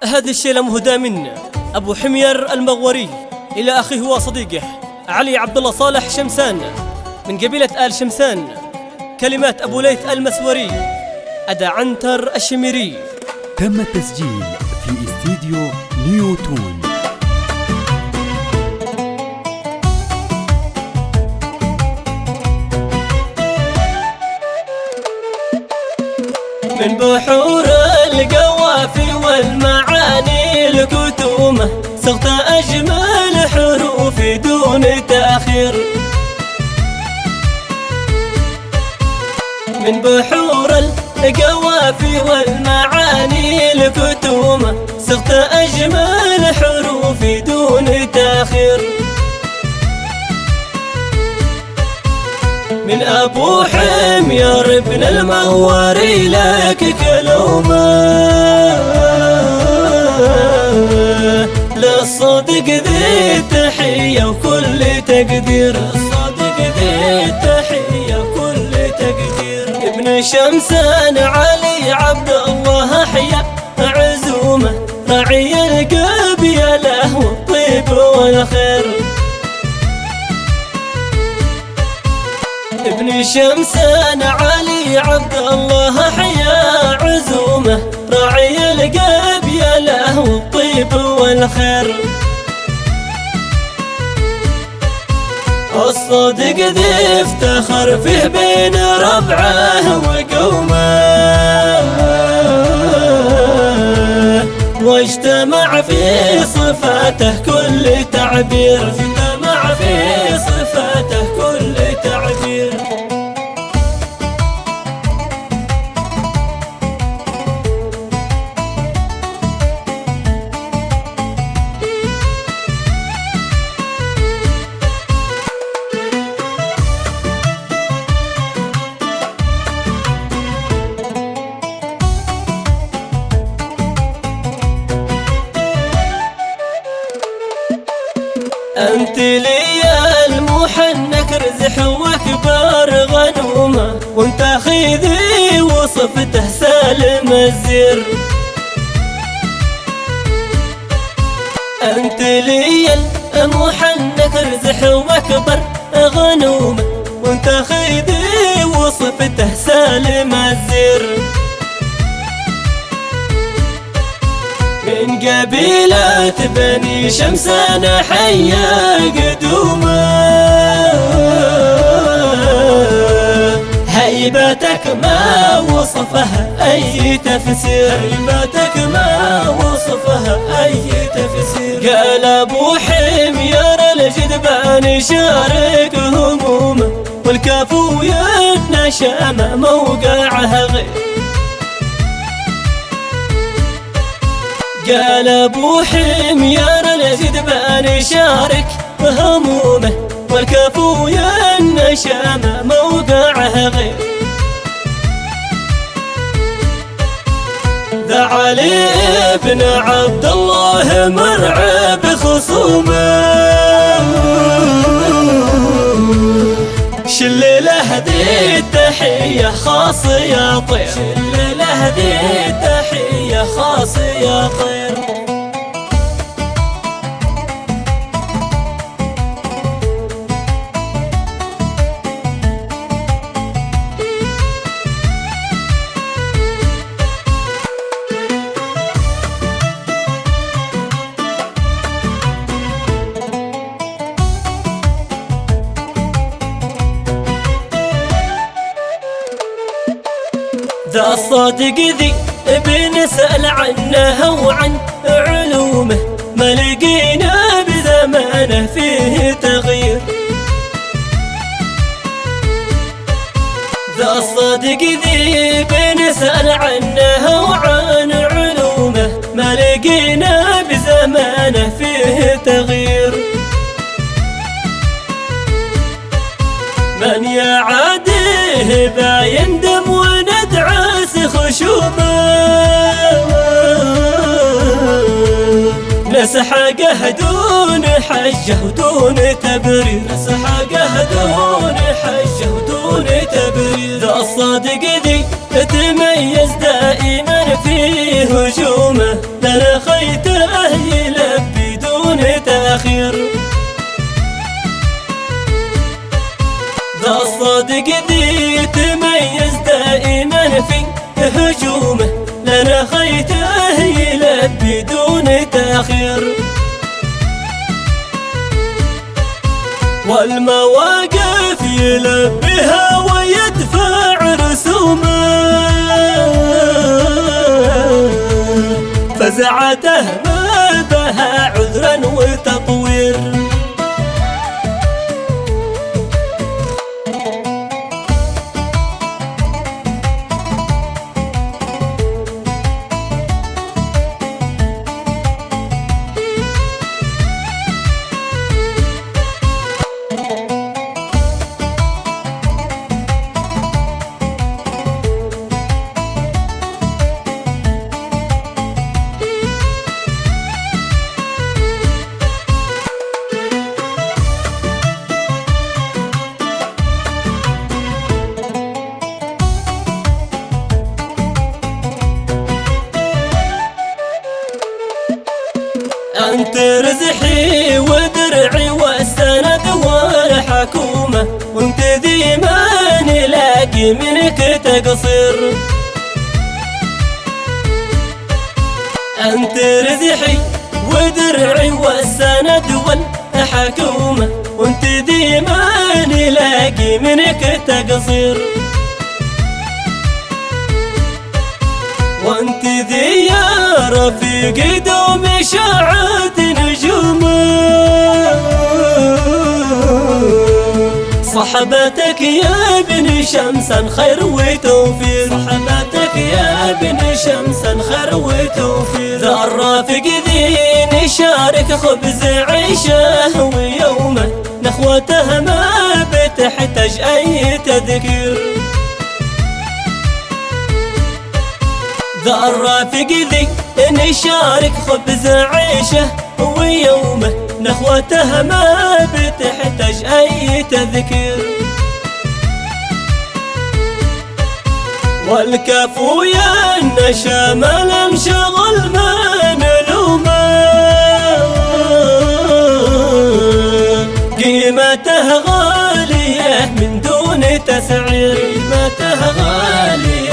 هذا الشيلة مهدى من أبو حمير المغوري إلى أخيه وصديقه علي عبد الله صالح شمسان من قبيلة آل شمسان. كلمات أبو ليث المسوري، أدى عنتر الشميري. تم التسجيل في استديو نيوتون. من بحور القوافي والمعاني الكتومة صغت أجمل حروف دون تأخير. من بحور القوافي والمعاني الكتومة صغت أجمل حروف دون تأخير. من أبو حمير ابن المغوري لك كلمة للصدق ذي التحية وكل تقدير. الصدق ذي التحية وكل تقدير. ابن شمسان علي عبد الله أحيا عزومة راعي القبيلة والطيب والخير. ابن شمسان علي عبد الله أحيا عزومة راعي القبيلة والطيب والخير. الصدق ذي افتخر فيه بين ربعه وقومه واجتمع في صفاته كل تعبير. اجتمع في صفاته كل تعبير. أنت لي المحنك رزح وكبار غنومة وانت خيذي وصفته سالم الزير. أنت لي المحنك رزح وكبر غنومة وانت خيذي وصفته سالم الزير. من قبيلة بني شمسان حيا قدومة هيبتك ما وصفها أي تفسير. هيبتك ما وصفها أي تفسير. قال أبو حمير الجدبان شارك همومه والكافو ينشأ موقعها غير. قال أبو حمير الجدبان شارك همومه والكفو ينشأ موقعه غير. ذا علي بن عبد الله مرعب خصومه شل له ذي التحية خاص يا طير. شل له ذي التحية خاص يا طير. ذا الصادق ذي بنسأل عنه وعن علومه ما لقينا بزمانه فيه تغيير. ذا الصادق ذي بنسأل عنه وعن علومه ما لقينا بزمانه فيه تغيير. من يعاديه بايندم وندعس خشومه نسحقه دون حجه ودون تبرير. نسحقه دون حجه ودون تبرير. ذا الصادق ذي تميز دائما في هجومه لنا خير تأخير. ذا الصادق ذي تميز دائما في هجومه، لنا خيته يلبي دون تأخير. والمواقف يلبيها ويدفع رسومه، فزعته ما بها عذرا وتطوير. أنت رزحي ودرعي والسند والحكومة، وانت ذي ما نلاقي منك تقصير. أنت رزحي ودرعي والسند والحكومة، وانت ذي ما نلاقي منك تقصير. وانت ذي يا رفيقي دوم شاعت نجومه، صحبتك يا ابن شمسا خير وتوفير. صحبتك يا ابن شمسا خير وتوفير. ذا الرافق ذي نشارك خبز عيشه ويومه، نخوته ما بتحتاج اي تذكير. ذا الرافق ذي نشارك خبز عيشه ويومه، نخوته ما بتحتاج اي تذكير. والكفو يا النشا ما لنشغل ما نلومه، قيمته غالية من دون تسعير. قيمته غالية